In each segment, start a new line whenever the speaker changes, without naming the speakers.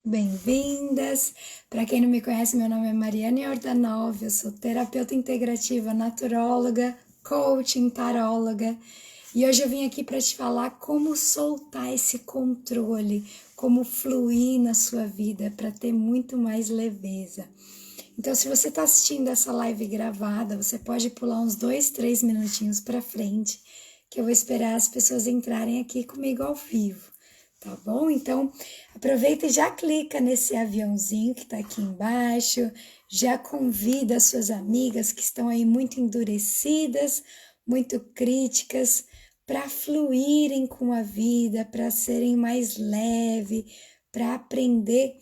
Bem-vindas! Para quem não me conhece, meu nome é Mariane Ordanov, eu sou terapeuta integrativa, naturóloga, coaching, taróloga e hoje eu vim aqui para te falar como soltar esse controle, como fluir na sua vida para ter muito mais leveza. Então, se você está assistindo essa live gravada, você pode pular uns 2, 3 minutinhos para frente, que eu vou esperar as pessoas entrarem aqui comigo ao vivo. Tá bom? Então, aproveita e já clica nesse aviãozinho que está aqui embaixo, já convida as suas amigas que estão aí muito endurecidas, muito críticas, para fluírem com a vida, para serem mais leve, para aprender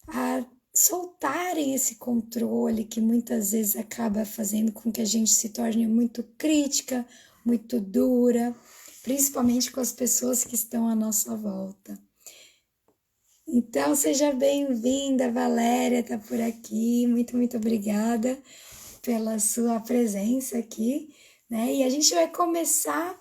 a soltarem esse controle que muitas vezes acaba fazendo com que a gente se torne muito crítica, muito dura, principalmente com as pessoas que estão à nossa volta. Então, seja bem-vinda, Valéria está por aqui, muito obrigada pela sua presença aqui, né? E a gente vai começar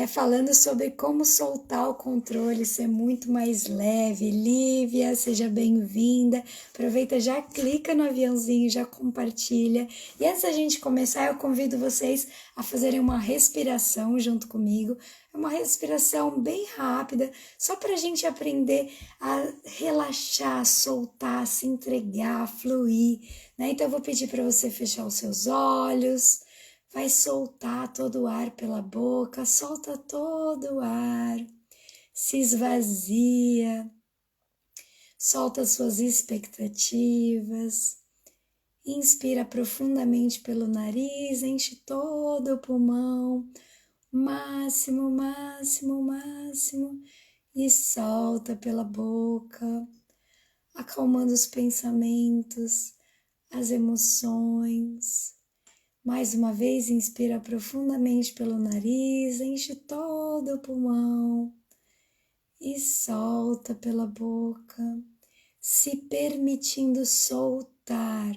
falando sobre como soltar o controle, ser muito mais leve. Lívia, seja bem-vinda. Aproveita, já clica no aviãozinho, já compartilha. E antes da gente começar, eu convido vocês a fazerem uma respiração junto comigo. É uma respiração bem rápida, só para a gente aprender a relaxar, soltar, se entregar, fluir, né? Então eu vou pedir para você fechar os seus olhos. Vai soltar todo o ar pela boca, solta todo o ar, se esvazia, solta suas expectativas, inspira profundamente pelo nariz, enche todo o pulmão, máximo, e solta pela boca, acalmando os pensamentos, as emoções. Mais uma vez, inspira profundamente pelo nariz, enche todo o pulmão e solta pela boca, se permitindo soltar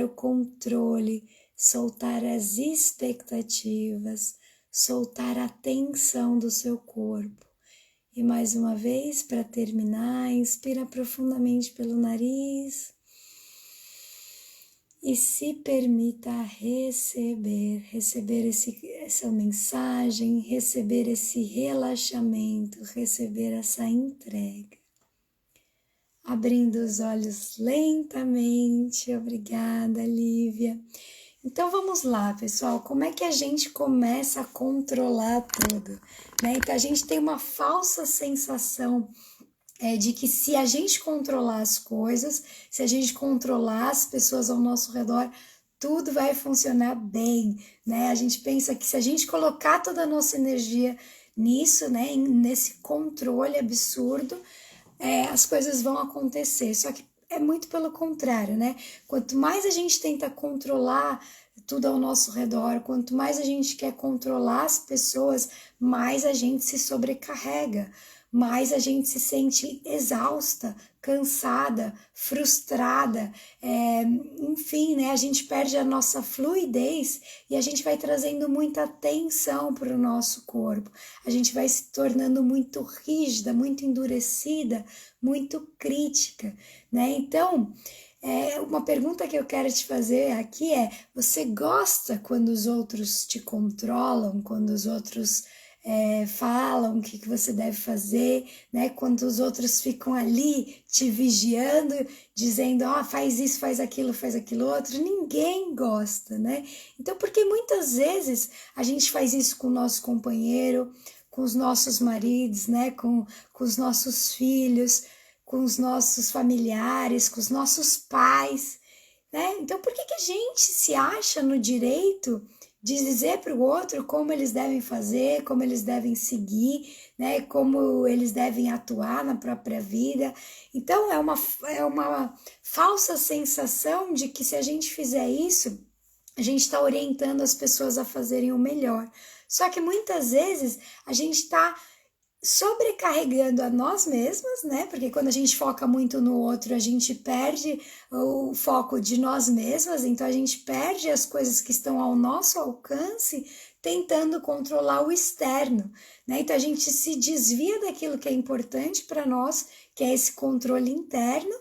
o controle, soltar as expectativas, soltar a tensão do seu corpo. E mais uma vez, para terminar, inspira profundamente pelo nariz. E se permita receber essa mensagem, receber esse relaxamento, receber essa entrega. Abrindo os olhos lentamente, obrigada, Lívia. Então vamos lá, pessoal, como é que a gente começa a controlar tudo? Né? Então a gente tem uma falsa sensação de que se a gente controlar as coisas, se a gente controlar as pessoas ao nosso redor, tudo vai funcionar bem, né? A gente pensa que se a gente colocar toda a nossa energia nisso, né, nesse controle absurdo, as coisas vão acontecer. Só que é muito pelo contrário, né? Quanto mais a gente tenta controlar tudo ao nosso redor, quanto mais a gente quer controlar as pessoas, mais a gente se sobrecarrega, mais a gente se sente exausta, cansada, frustrada, enfim, né? A gente perde a nossa fluidez e a gente vai trazendo muita tensão para o nosso corpo. A gente vai se tornando muito rígida, muito endurecida, muito crítica, né? Então, uma pergunta que eu quero te fazer aqui é: você gosta quando os outros te controlam, quando os outros falam o que você deve fazer, né? Quando os outros ficam ali te vigiando, dizendo, faz isso, faz aquilo outro, ninguém gosta, né? Então, porque muitas vezes a gente faz isso com o nosso companheiro, com os nossos maridos, né? Com os nossos filhos, com os nossos familiares, com os nossos pais, né? Então, por que a gente se acha no direito de dizer para o outro como eles devem fazer, como eles devem seguir, né? Como eles devem atuar na própria vida? Então, é uma falsa sensação de que se a gente fizer isso, a gente está orientando as pessoas a fazerem o melhor. Só que muitas vezes a gente está sobrecarregando a nós mesmas, né? Porque quando a gente foca muito no outro, a gente perde o foco de nós mesmas, então a gente perde as coisas que estão ao nosso alcance, tentando controlar o externo, né? Então a gente se desvia daquilo que é importante para nós, que é esse controle interno,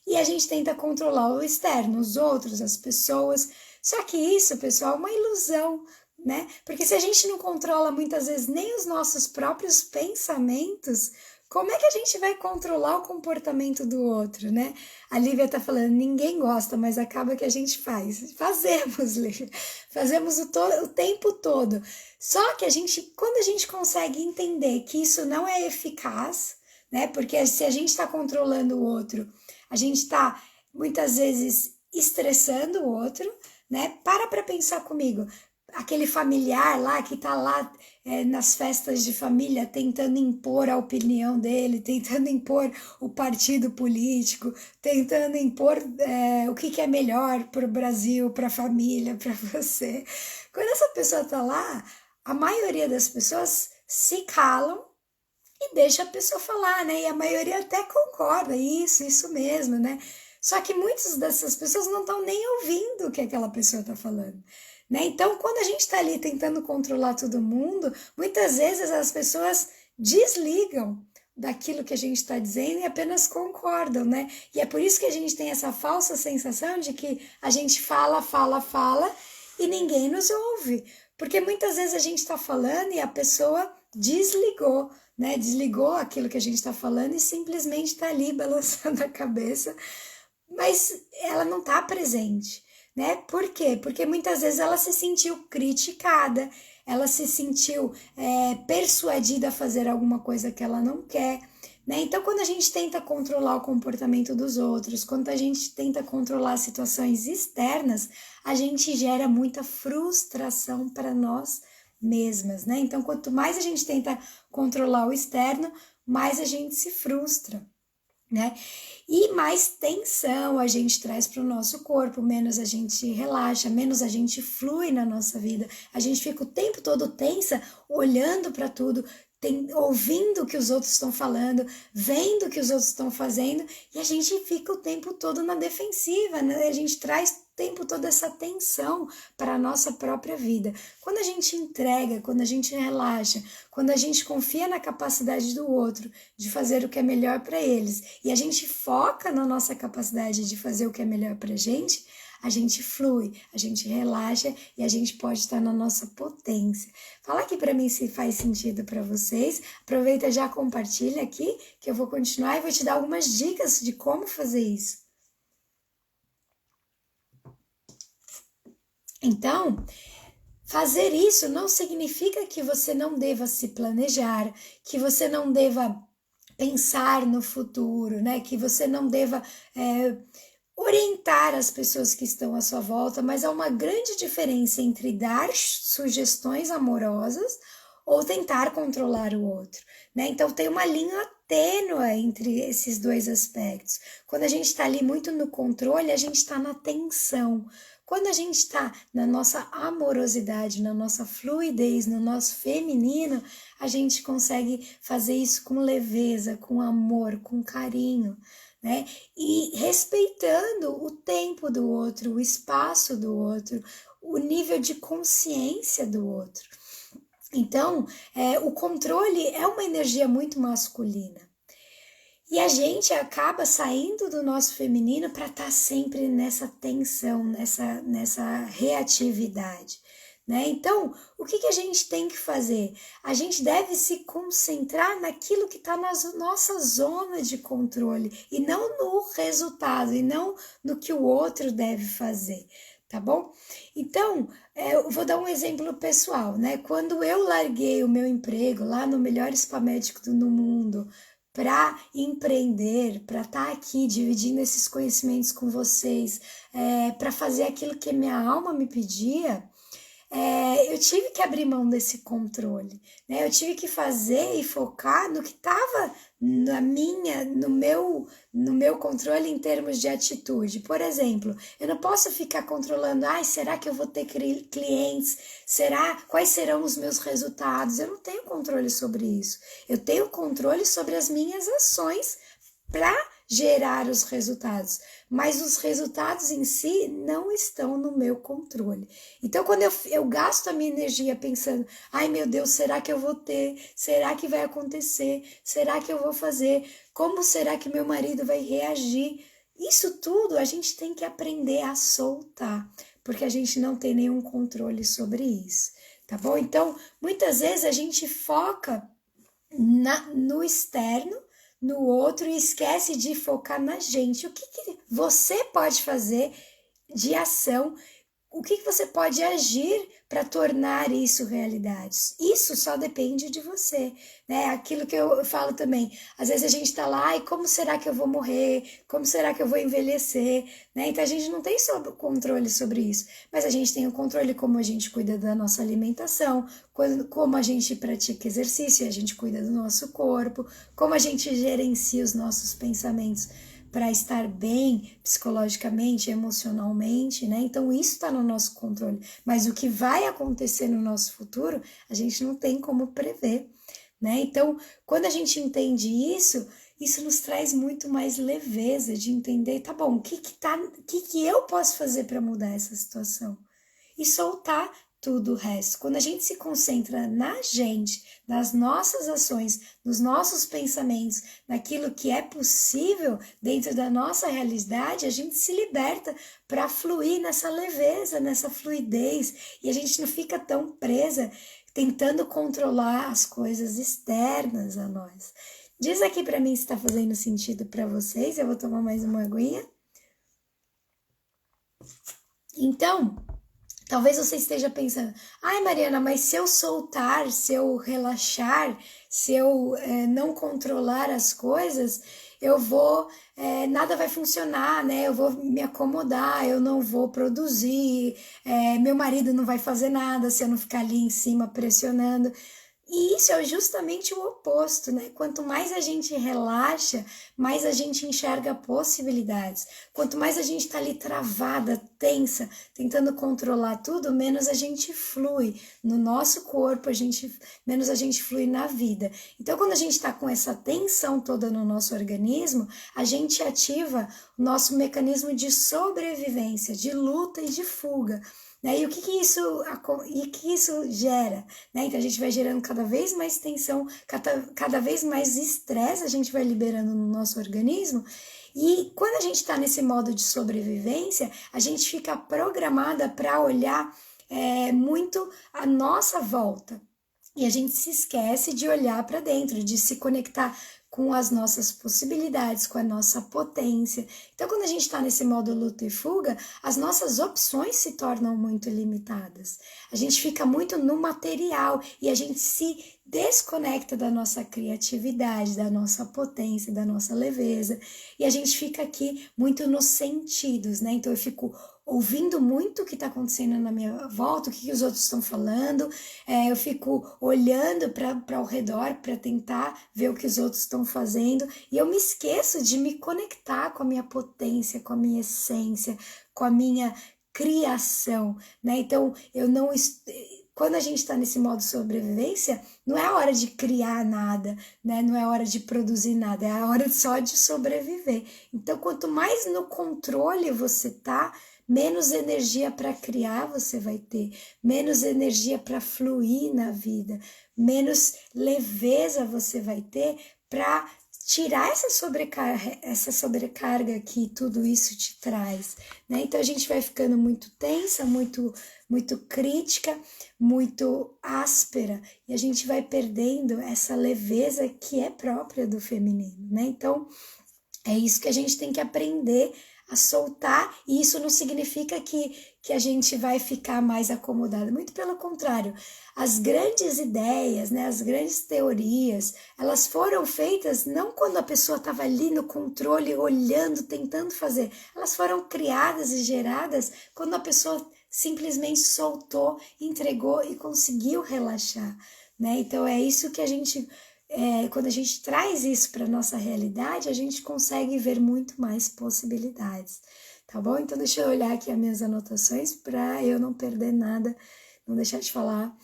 e a gente tenta controlar o externo, os outros, as pessoas. Só que isso, pessoal, é uma ilusão, né? Porque se a gente não controla muitas vezes nem os nossos próprios pensamentos, como é que a gente vai controlar o comportamento do outro, né? A Lívia tá falando, ninguém gosta, mas acaba que a gente faz. Fazemos, Lívia. Fazemos o tempo todo. Só que quando a gente consegue entender que isso não é eficaz, né? Porque se a gente está controlando o outro, a gente está muitas vezes estressando o outro, né? Para pensar comigo. Aquele familiar lá que tá lá nas festas de família tentando impor a opinião dele, tentando impor o partido político, tentando impor o que é melhor para o Brasil, para a família, para você. Quando essa pessoa tá lá, a maioria das pessoas se calam e deixa a pessoa falar, né? E a maioria até concorda, isso mesmo, né? Só que muitas dessas pessoas não estão nem ouvindo o que aquela pessoa está falando. Né? Então, quando a gente está ali tentando controlar todo mundo, muitas vezes as pessoas desligam daquilo que a gente está dizendo e apenas concordam, né? E é por isso que a gente tem essa falsa sensação de que a gente fala e ninguém nos ouve. Porque muitas vezes a gente está falando e a pessoa desligou, né? Desligou aquilo que a gente está falando e simplesmente está ali balançando a cabeça, mas ela não está presente. Né? Por quê? Porque muitas vezes ela se sentiu criticada, ela se sentiu persuadida a fazer alguma coisa que ela não quer. Né? Então, quando a gente tenta controlar o comportamento dos outros, quando a gente tenta controlar situações externas, a gente gera muita frustração para nós mesmas. Né? Então, quanto mais a gente tenta controlar o externo, mais a gente se frustra. Né? E mais tensão a gente traz para o nosso corpo, menos a gente relaxa, menos a gente flui na nossa vida. A gente fica o tempo todo tensa, olhando para tudo, ouvindo o que os outros estão falando, vendo o que os outros estão fazendo, e a gente fica o tempo todo na defensiva, né? A gente traz o tempo todo essa tensão para a nossa própria vida. Quando a gente entrega, quando a gente relaxa, quando a gente confia na capacidade do outro de fazer o que é melhor para eles, e a gente foca na nossa capacidade de fazer o que é melhor para a gente flui, a gente relaxa e a gente pode estar na nossa potência. Fala aqui para mim se faz sentido para vocês. Aproveita, já compartilha aqui, que eu vou continuar e vou te dar algumas dicas de como fazer isso. Então, fazer isso não significa que você não deva se planejar, que você não deva pensar no futuro, né? Que você não deva orientar as pessoas que estão à sua volta, mas há uma grande diferença entre dar sugestões amorosas ou tentar controlar o outro, né? Então tem uma linha tênue entre esses dois aspectos. Quando a gente está ali muito no controle, a gente está na tensão. Quando a gente está na nossa amorosidade, na nossa fluidez, no nosso feminino, a gente consegue fazer isso com leveza, com amor, com carinho, né? E respeitando o tempo do outro, o espaço do outro, o nível de consciência do outro. Então, o controle é uma energia muito masculina. E a gente acaba saindo do nosso feminino para estar sempre nessa tensão, nessa reatividade. Né? Então, o que a gente tem que fazer? A gente deve se concentrar naquilo que está na nossa zona de controle e não no resultado, e não no que o outro deve fazer, tá bom? Então, eu vou dar um exemplo pessoal, né? Quando eu larguei o meu emprego lá no melhor spa médico no mundo, para empreender, para estar aqui dividindo esses conhecimentos com vocês, para fazer aquilo que minha alma me pedia, eu tive que abrir mão desse controle, né? Eu tive que fazer e focar no que estava no meu controle em termos de atitude. Por exemplo, eu não posso ficar controlando, será que eu vou ter clientes? Quais serão os meus resultados? Eu não tenho controle sobre isso. Eu tenho controle sobre as minhas ações para gerar os resultados, mas os resultados em si não estão no meu controle. Então, quando eu gasto a minha energia pensando, ai meu Deus, será que eu vou ter? Será que vai acontecer? Será que eu vou fazer? Como será que meu marido vai reagir? Isso tudo a gente tem que aprender a soltar, porque a gente não tem nenhum controle sobre isso, tá bom? Então, muitas vezes a gente foca no externo, no outro e esquece de focar na gente. O que você pode fazer de ação? O que você pode agir para tornar isso realidade? Isso só depende de você, né? Aquilo que eu falo também. Às vezes a gente está lá, ai, como será que eu vou morrer? Como será que eu vou envelhecer? Né? Então a gente não tem controle sobre isso, mas a gente tem o controle como a gente cuida da nossa alimentação, como a gente pratica exercício, a gente cuida do nosso corpo, como a gente gerencia os nossos pensamentos para estar bem psicologicamente, emocionalmente, né? Então isso está no nosso controle. Mas o que vai acontecer no nosso futuro, a gente não tem como prever, né? Então, quando a gente entende isso, isso nos traz muito mais leveza de entender, tá bom, o que eu posso fazer para mudar essa situação? E soltar tudo o resto. Quando a gente se concentra na gente, nas nossas ações, nos nossos pensamentos, naquilo que é possível dentro da nossa realidade, a gente se liberta para fluir nessa leveza, nessa fluidez, e a gente não fica tão presa tentando controlar as coisas externas a nós. Diz aqui para mim se está fazendo sentido para vocês. Eu vou tomar mais uma aguinha. Então, talvez você esteja pensando, ai Mariana, mas se eu soltar, se eu relaxar, se eu não controlar as coisas, eu vou, nada vai funcionar, né? Eu vou me acomodar, eu não vou produzir, meu marido não vai fazer nada se eu não ficar ali em cima pressionando. E isso é justamente o oposto, né? Quanto mais a gente relaxa, mais a gente enxerga possibilidades. Quanto mais a gente está ali travada, tensa, tentando controlar tudo, menos a gente flui no nosso corpo, menos a gente flui na vida. Então, quando a gente está com essa tensão toda no nosso organismo, a gente ativa o nosso mecanismo de sobrevivência, de luta e de fuga. Né? E o que isso gera? Né? Então a gente vai gerando cada vez mais tensão, cada vez mais estresse a gente vai liberando no nosso organismo. E quando a gente está nesse modo de sobrevivência, a gente fica programada para olhar muito a nossa volta. E a gente se esquece de olhar para dentro, de se conectar com as nossas possibilidades, com a nossa potência. Então, quando a gente está nesse modo luta e fuga, as nossas opções se tornam muito limitadas. A gente fica muito no material e a gente se desconecta da nossa criatividade, da nossa potência, da nossa leveza. E a gente fica aqui muito nos sentidos, né? Então, eu fico ouvindo muito o que está acontecendo na minha volta, o que os outros estão falando, eu fico olhando para ao redor para tentar ver o que os outros estão fazendo, e eu me esqueço de me conectar com a minha potência, com a minha essência, com a minha criação, né? Então, quando a gente está nesse modo sobrevivência, não é a hora de criar nada, né? Não é a hora de produzir nada, é a hora só de sobreviver. Então, quanto mais no controle você tá, menos energia para criar você vai ter, menos energia para fluir na vida, menos leveza você vai ter para tirar essa sobrecarga que tudo isso te traz, né? Então a gente vai ficando muito tensa, muito crítica, muito áspera, e a gente vai perdendo essa leveza que é própria do feminino, né? Então é isso que a gente tem que aprender a soltar, e isso não significa que a gente vai ficar mais acomodada, muito pelo contrário. As grandes ideias, né, as grandes teorias, elas foram feitas não quando a pessoa estava ali no controle, olhando, tentando fazer, elas foram criadas e geradas quando a pessoa simplesmente soltou, entregou e conseguiu relaxar, né? Então é isso que a gente... quando a gente traz isso para a nossa realidade, a gente consegue ver muito mais possibilidades, tá bom? Então deixa eu olhar aqui as minhas anotações para eu não perder nada, não deixar de falar.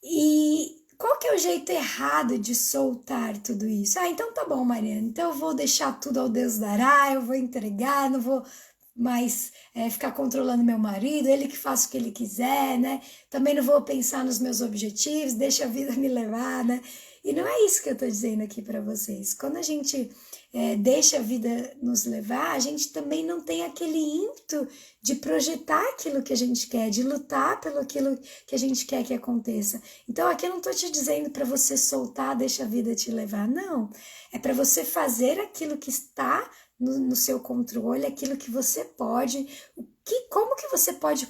E qual que é o jeito errado de soltar tudo isso? Ah, então tá bom, Mariana, então eu vou deixar tudo ao Deus dará, eu vou entregar, não vou mais ficar controlando meu marido, ele que faça o que ele quiser, né? Também não vou pensar nos meus objetivos, deixa a vida me levar, né? E não é isso que eu tô dizendo aqui para vocês. Quando a gente deixa a vida nos levar, a gente também não tem aquele ímpeto de projetar aquilo que a gente quer, de lutar pelo aquilo que a gente quer que aconteça. Então aqui eu não tô te dizendo para você soltar, deixa a vida te levar, não. É para você fazer aquilo que está no seu controle, aquilo que você pode, como que você pode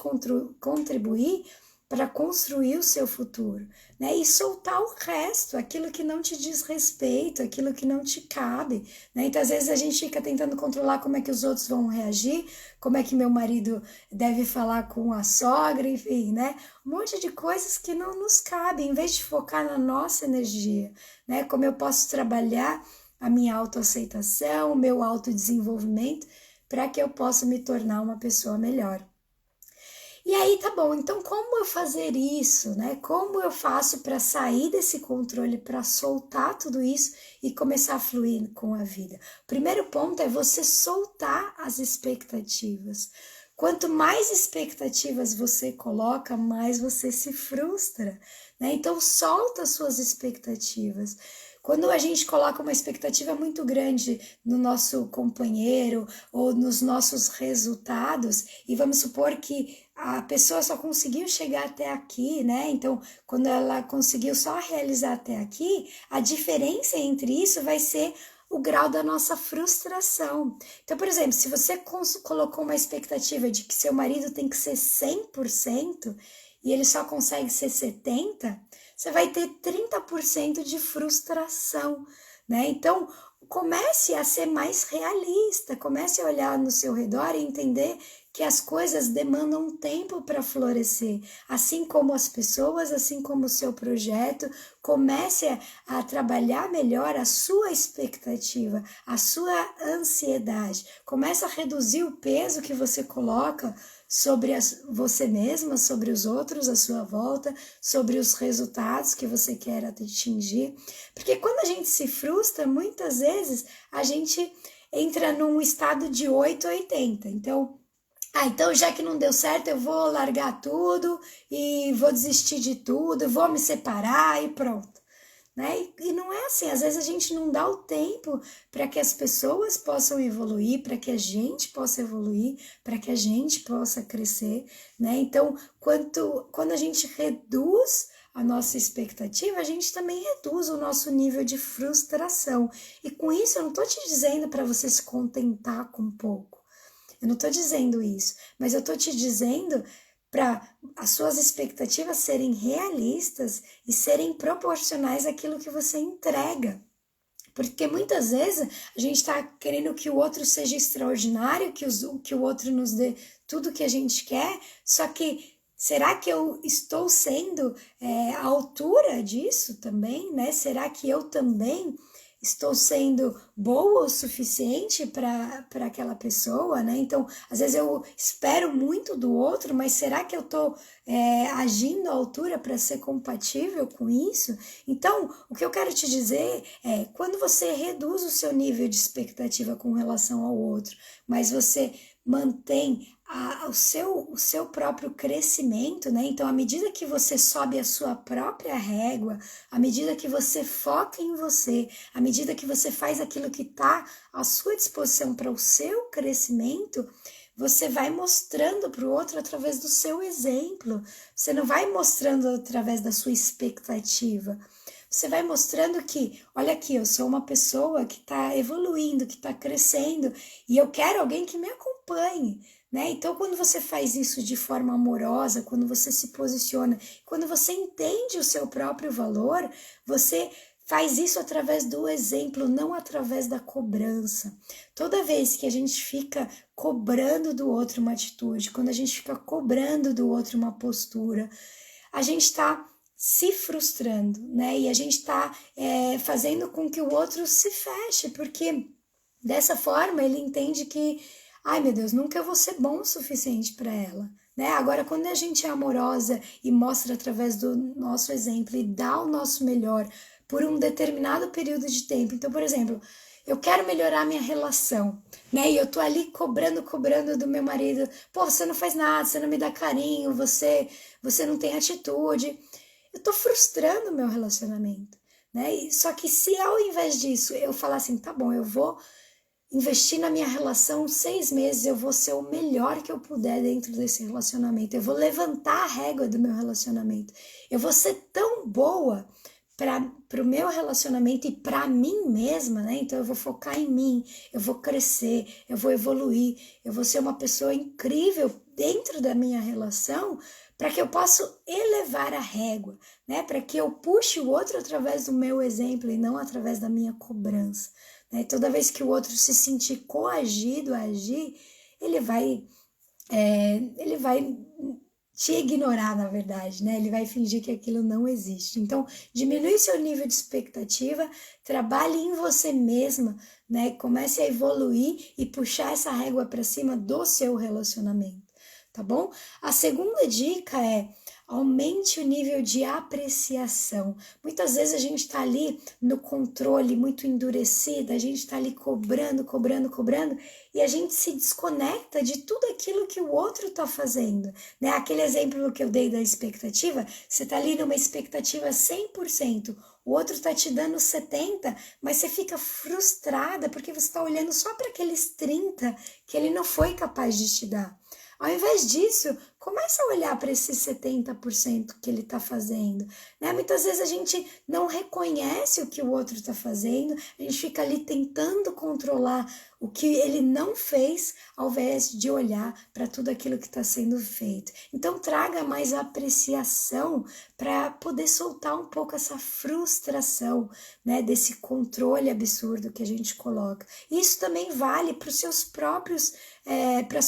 contribuir para construir o seu futuro, né? E soltar o resto, aquilo que não te diz respeito, aquilo que não te cabe, né? Então, às vezes a gente fica tentando controlar como é que os outros vão reagir, como é que meu marido deve falar com a sogra, enfim, né? Um monte de coisas que não nos cabem, em vez de focar na nossa energia, né? Como eu posso trabalhar a minha autoaceitação, o meu autodesenvolvimento, para que eu possa me tornar uma pessoa melhor. E aí, tá bom, então como eu fazer isso, né? Como eu faço para sair desse controle, para soltar tudo isso e começar a fluir com a vida? O primeiro ponto é você soltar as expectativas. Quanto mais expectativas você coloca, mais você se frustra, né? Então, solta as suas expectativas. Quando a gente coloca uma expectativa muito grande no nosso companheiro ou nos nossos resultados, e vamos supor que a pessoa só conseguiu chegar até aqui, né? Então, quando ela conseguiu só realizar até aqui, a diferença entre isso vai ser o grau da nossa frustração. Então, por exemplo, se você colocou uma expectativa de que seu marido tem que ser 100% e ele só consegue ser 70%, você vai ter 30% de frustração, né? Então, comece a ser mais realista, comece a olhar no seu redor e entender que as coisas demandam tempo para florescer, assim como as pessoas, assim como o seu projeto. Comece a trabalhar melhor a sua expectativa, a sua ansiedade. Comece a reduzir o peso que você coloca sobre você mesma, sobre os outros à sua volta, sobre os resultados que você quer atingir. Porque quando a gente se frustra, muitas vezes a gente entra num estado de 8 a 80. Então já que não deu certo, eu vou largar tudo e vou desistir de tudo, vou me separar e pronto. Né? E não é assim, às vezes a gente não dá o tempo para que as pessoas possam evoluir, para que a gente possa evoluir, para que a gente possa crescer, né? Então, quando a gente reduz a nossa expectativa, a gente também reduz o nosso nível de frustração. E com isso, eu não estou te dizendo para você se contentar com pouco. Eu não estou dizendo isso, mas eu estou te dizendo para as suas expectativas serem realistas e serem proporcionais àquilo que você entrega. Porque muitas vezes a gente está querendo que o outro seja extraordinário, que o outro nos dê tudo que a gente quer, só que será que eu estou sendo à altura disso também, né? Será que eu também estou sendo boa o suficiente para aquela pessoa, né? Então, às vezes eu espero muito do outro, mas será que eu estou agindo à altura para ser compatível com isso? Então, o que eu quero te dizer é, quando você reduz o seu nível de expectativa com relação ao outro, mas você mantém o seu próprio crescimento, né? Então, à medida que você sobe a sua própria régua, à medida que você foca em você, à medida que você faz aquilo que está à sua disposição para o seu crescimento, você vai mostrando para o outro através do seu exemplo. Você não vai mostrando através da sua expectativa. Você vai mostrando que, olha aqui, eu sou uma pessoa que está evoluindo, que está crescendo, e eu quero alguém que me acompanhe, né? Então, quando você faz isso de forma amorosa, quando você se posiciona, quando você entende o seu próprio valor, você faz isso através do exemplo, não através da cobrança. Toda vez que a gente fica cobrando do outro uma atitude, quando a gente fica cobrando do outro uma postura, a gente está se frustrando, né? E a gente está fazendo com que o outro se feche, porque dessa forma ele entende que, ai meu Deus, nunca eu vou ser bom o suficiente para ela, né? Agora, quando a gente é amorosa e mostra através do nosso exemplo e dá o nosso melhor por um determinado período de tempo. Então, por exemplo, eu quero melhorar minha relação, né? E eu tô ali cobrando do meu marido. Pô, você não faz nada, você não me dá carinho, você não tem atitude. Eu tô frustrando o meu relacionamento, né? Só que se ao invés disso eu falar assim, tá bom, eu vou investir na minha relação 6 meses, eu vou ser o melhor que eu puder dentro desse relacionamento, eu vou levantar a régua do meu relacionamento, eu vou ser tão boa para o meu relacionamento e para mim mesma, né? Então eu vou focar em mim, eu vou crescer, eu vou evoluir, eu vou ser uma pessoa incrível dentro da minha relação para que eu possa elevar a régua, né? Para que eu puxe o outro através do meu exemplo e não através da minha cobrança. Né? Toda vez que o outro se sentir coagido a agir, ele vai te ignorar, na verdade, né? Ele vai fingir que aquilo não existe. Então, diminui seu nível de expectativa, trabalhe em você mesma, né? Comece a evoluir e puxar essa régua para cima do seu relacionamento, tá bom? A segunda dica é: aumente o nível de apreciação. Muitas vezes a gente está ali no controle muito endurecido, a gente está ali cobrando, e a gente se desconecta de tudo aquilo que o outro está fazendo. Né? Aquele exemplo que eu dei da expectativa, você está ali numa expectativa 100%, o outro está te dando 70%, mas você fica frustrada porque você está olhando só para aqueles 30% que ele não foi capaz de te dar. Ao invés disso, começa a olhar para esses 70% que ele está fazendo. Né? Muitas vezes a gente não reconhece o que o outro está fazendo, a gente fica ali tentando controlar o que ele não fez, ao invés de olhar para tudo aquilo que está sendo feito. Então, traga mais apreciação para poder soltar um pouco essa frustração, né, desse controle absurdo que a gente coloca. Isso também vale para os seus próprios, para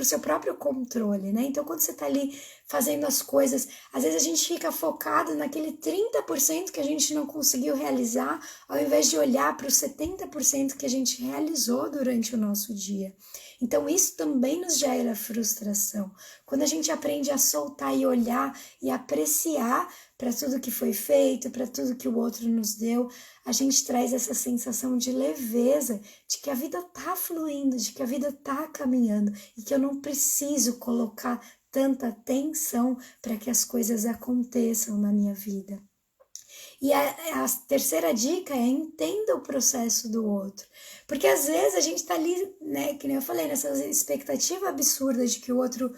o seu próprio controle, né? Então, quando você está ali fazendo as coisas, às vezes a gente fica focado naquele 30% que a gente não conseguiu realizar, ao invés de olhar para os 70% que a gente realizou durante o nosso dia. Então, isso também nos gera frustração. Quando a gente aprende a soltar e olhar e apreciar para tudo que foi feito, para tudo que o outro nos deu, a gente traz essa sensação de leveza, de que a vida está fluindo, de que a vida está caminhando e que eu não preciso colocar tanta atenção para que as coisas aconteçam na minha vida. E a terceira dica é: entenda o processo do outro. Porque às vezes a gente está ali, né, que nem eu falei, nessa expectativa absurda de que o outro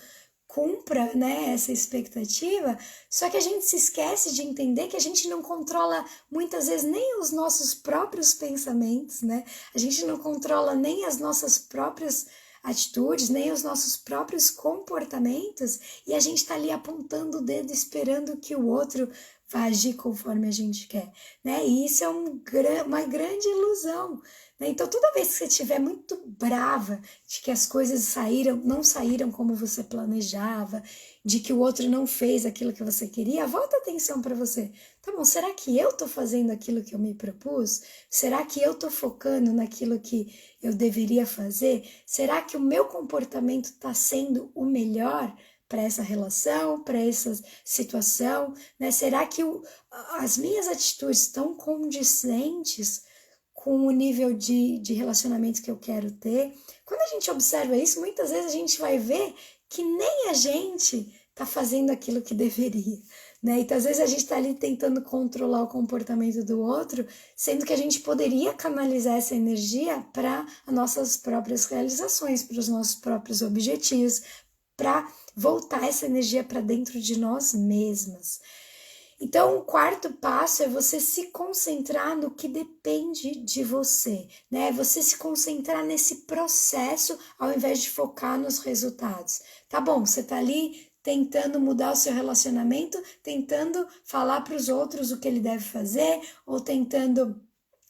cumpra, né, essa expectativa, só que a gente se esquece de entender que a gente não controla muitas vezes nem os nossos próprios pensamentos, né? A gente não controla nem as nossas próprias atitudes, nem os nossos próprios comportamentos, e a gente está ali apontando o dedo esperando que o outro vá agir conforme a gente quer, né? E isso é uma grande ilusão, né? Então, toda vez que você estiver muito brava de que as coisas não saíram como você planejava, de que o outro não fez aquilo que você queria, volta a atenção para você. Tá bom, será que eu tô fazendo aquilo que eu me propus? Será que eu tô focando naquilo que eu deveria fazer? Será que o meu comportamento está sendo o melhor para essa relação, para essa situação, né? Será que as minhas atitudes estão condizentes com o nível de relacionamento que eu quero ter? Quando a gente observa isso, muitas vezes a gente vai ver que nem a gente está fazendo aquilo que deveria, né? Então, às vezes a gente está ali tentando controlar o comportamento do outro, sendo que a gente poderia canalizar essa energia para as nossas próprias realizações, para os nossos próprios objetivos, para voltar essa energia para dentro de nós mesmas. Então, o quarto passo é você se concentrar no que depende de você, né? Você se concentrar nesse processo ao invés de focar nos resultados. Tá bom, você tá ali tentando mudar o seu relacionamento, tentando falar para os outros o que ele deve fazer, ou tentando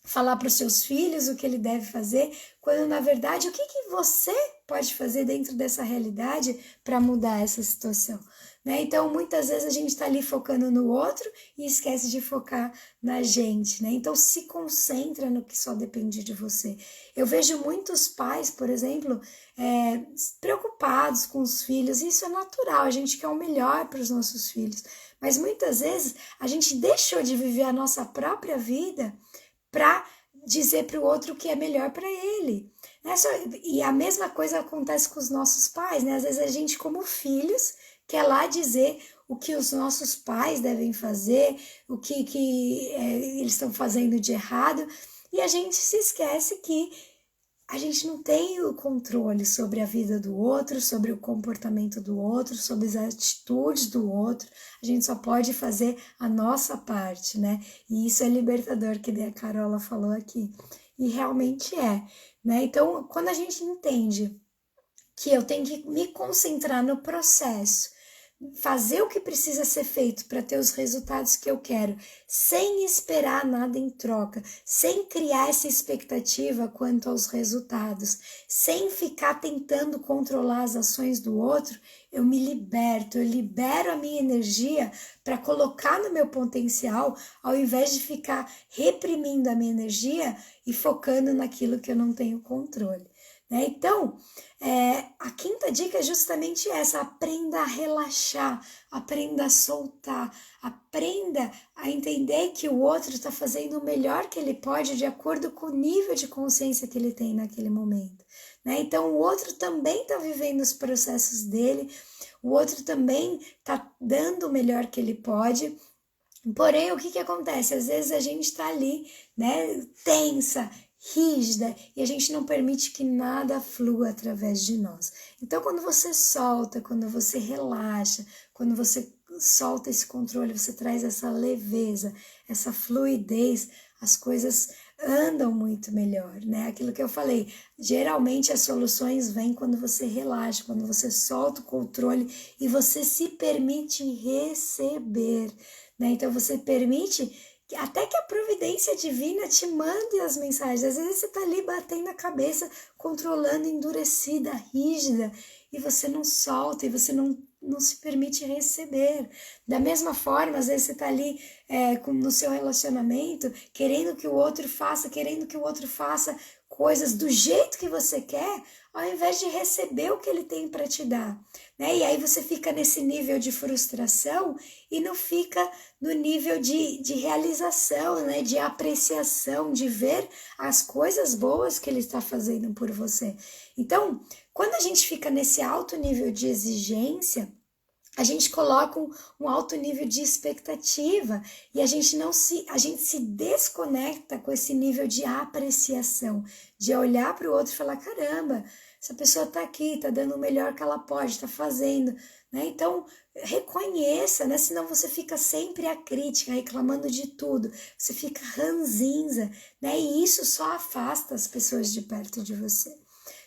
falar para os seus filhos o que ele deve fazer, quando na verdade o que você pode fazer dentro dessa realidade para mudar essa situação? né? Então, muitas vezes a gente está ali focando no outro e esquece de focar na gente, né? Então, se concentra no que só depende de você. Eu vejo muitos pais, por exemplo, preocupados com os filhos, e isso é natural, a gente quer o melhor para os nossos filhos, mas muitas vezes a gente deixou de viver a nossa própria vida para dizer para o outro o que é melhor para ele. E a mesma coisa acontece com os nossos pais, né? Às vezes a gente, como filhos, quer lá dizer o que os nossos pais devem fazer, o que eles estão fazendo de errado, e a gente se esquece que a gente não tem o controle sobre a vida do outro, sobre o comportamento do outro, sobre as atitudes do outro. A gente só pode fazer a nossa parte, né? E isso é libertador, que a Carola falou aqui. E realmente é, né? Então, quando a gente entende que eu tenho que me concentrar no processo, fazer o que precisa ser feito para ter os resultados que eu quero, sem esperar nada em troca, sem criar essa expectativa quanto aos resultados, sem ficar tentando controlar as ações do outro, eu me liberto, eu libero a minha energia para colocar no meu potencial, ao invés de ficar reprimindo a minha energia e focando naquilo que eu não tenho controle. Então, a quinta dica é justamente essa: aprenda a relaxar, aprenda a soltar, aprenda a entender que o outro está fazendo o melhor que ele pode de acordo com o nível de consciência que ele tem naquele momento. Então, o outro também está vivendo os processos dele, o outro também está dando o melhor que ele pode. Porém, o que acontece? Às vezes a gente está ali, tensa, rígida, e a gente não permite que nada flua através de nós. Então, quando você solta, quando você relaxa, quando você solta esse controle, você traz essa leveza, essa fluidez, as coisas andam muito melhor, né? Aquilo que eu falei, geralmente as soluções vêm quando você relaxa, quando você solta o controle e você se permite receber, né? Então você permite até que a providência divina te mande as mensagens. Às vezes você está ali batendo a cabeça, controlando, endurecida, rígida, e você não solta, e você não se permite receber. Da mesma forma, às vezes você está ali no seu relacionamento, querendo que o outro faça coisas do jeito que você quer, ao invés de receber o que ele tem para te dar, né? E aí você fica nesse nível de frustração e não fica no nível de realização, né? De apreciação, de ver as coisas boas que ele está fazendo por você. Então, quando a gente fica nesse alto nível de exigência, a gente coloca um alto nível de expectativa e a gente se desconecta com esse nível de apreciação, de olhar para o outro e falar: caramba, essa pessoa está aqui, está dando o melhor que ela pode, está fazendo, né? Então, reconheça, né? Senão você fica sempre à crítica, reclamando de tudo, você fica ranzinza, né? E isso só afasta as pessoas de perto de você,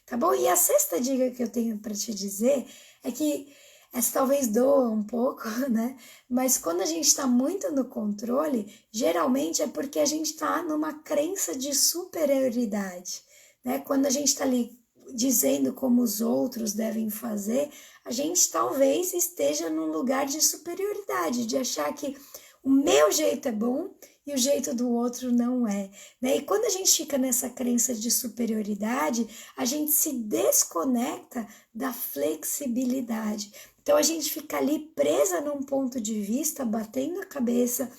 tá bom? E a sexta dica que eu tenho para te dizer é que essa talvez doa um pouco, né? Mas quando a gente está muito no controle, geralmente é porque a gente está numa crença de superioridade, né? Quando a gente está ali dizendo como os outros devem fazer, a gente talvez esteja num lugar de superioridade, de achar que o meu jeito é bom e o jeito do outro não é, né? E quando a gente fica nessa crença de superioridade, a gente se desconecta da flexibilidade. Então a gente fica ali presa num ponto de vista, batendo a cabeça,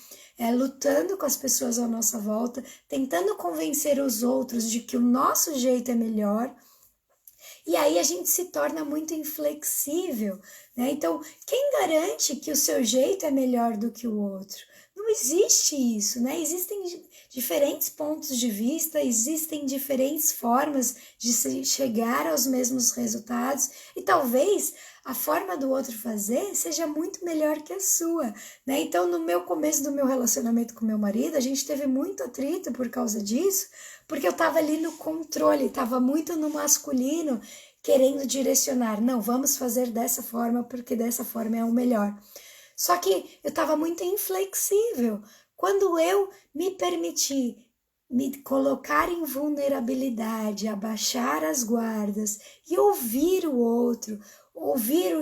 lutando com as pessoas à nossa volta, tentando convencer os outros de que o nosso jeito é melhor. E aí a gente se torna muito inflexível, né? Então, quem garante que o seu jeito é melhor do que o outro? Não existe isso, né? Existem diferentes pontos de vista, existem diferentes formas de se chegar aos mesmos resultados e talvez a forma do outro fazer seja muito melhor que a sua, né? Então, no meu começo do meu relacionamento com meu marido, a gente teve muito atrito por causa disso, porque eu estava ali no controle, estava muito no masculino, querendo direcionar. Não, vamos fazer dessa forma, porque dessa forma é o melhor. Só que eu estava muito inflexível. Quando eu me permiti me colocar em vulnerabilidade, abaixar as guardas e ouvir o outro, ouvir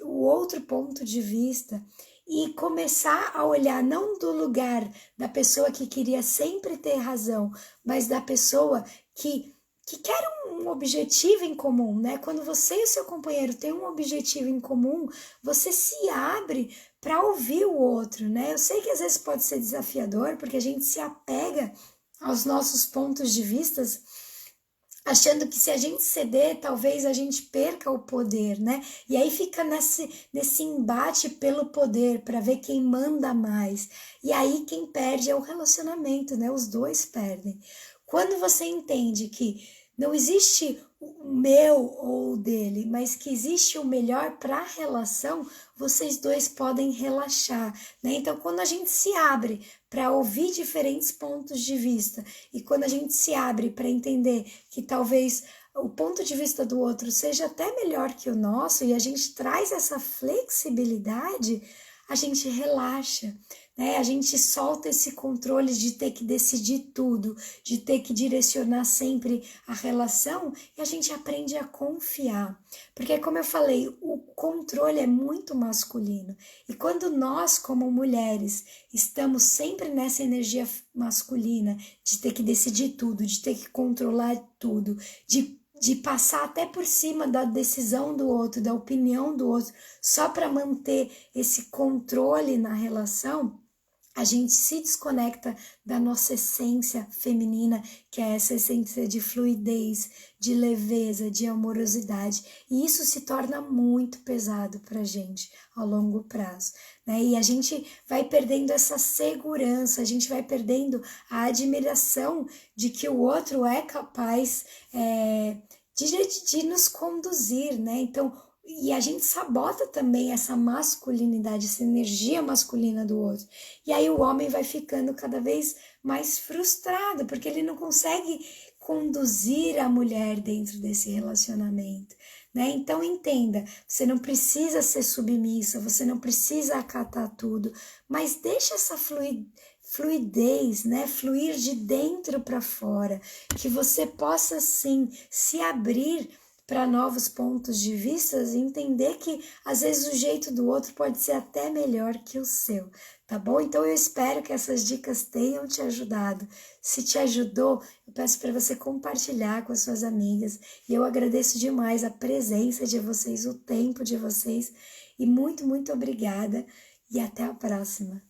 o outro ponto de vista e começar a olhar não do lugar da pessoa que queria sempre ter razão, mas da pessoa que quer um objetivo em comum, né? Quando você e o seu companheiro têm um objetivo em comum, você se abre para ouvir o outro, né? Eu sei que às vezes pode ser desafiador, porque a gente se apega aos nossos pontos de vista, achando que se a gente ceder, talvez a gente perca o poder, né? E aí fica nesse embate pelo poder, para ver quem manda mais. E aí quem perde é o relacionamento, né? Os dois perdem. Quando você entende que não existe o meu ou o dele, mas que existe o melhor para a relação, vocês dois podem relaxar, né? Então, quando a gente se abre para ouvir diferentes pontos de vista e quando a gente se abre para entender que talvez o ponto de vista do outro seja até melhor que o nosso e a gente traz essa flexibilidade, a gente relaxa, né? A gente solta esse controle de ter que decidir tudo, de ter que direcionar sempre a relação e a gente aprende a confiar. Porque, como eu falei, o controle é muito masculino. E quando nós, como mulheres, estamos sempre nessa energia masculina de ter que decidir tudo, de ter que controlar tudo, de passar até por cima da decisão do outro, da opinião do outro, só para manter esse controle na relação, a gente se desconecta da nossa essência feminina, que é essa essência de fluidez, de leveza, de amorosidade. E isso se torna muito pesado para a gente ao longo prazo, né? E a gente vai perdendo essa segurança, a gente vai perdendo a admiração de que o outro é capaz de nos conduzir, né? Então, e a gente sabota também essa masculinidade, essa energia masculina do outro. E aí o homem vai ficando cada vez mais frustrado, porque ele não consegue conduzir a mulher dentro desse relacionamento, né? Então entenda, você não precisa ser submissa, você não precisa acatar tudo, mas deixa essa fluidez, né? Fluir de dentro para fora, que você possa sim se abrir para novos pontos de vista e entender que às vezes o jeito do outro pode ser até melhor que o seu, tá bom? Então eu espero que essas dicas tenham te ajudado. Se te ajudou, eu peço para você compartilhar com as suas amigas e eu agradeço demais a presença de vocês, o tempo de vocês e muito, muito obrigada e até a próxima.